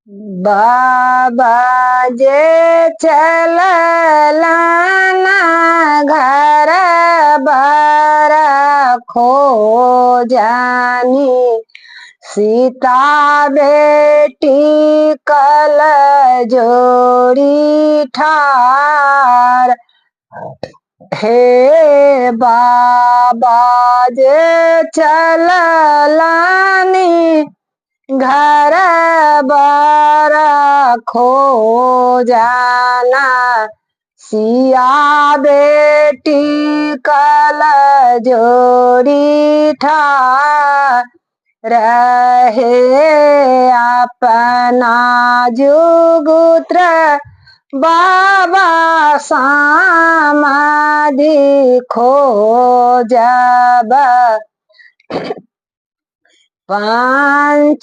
बाबा जे चललाना घर बार खो जानी सीता बेटी कल जोड़ी ठार। हे बाबा जे चललानी घर बार खो जाना सिया बेटी कल जोड़ी ठार। रहे अपना जुगुत्र बाबा समाधि खो जब पांच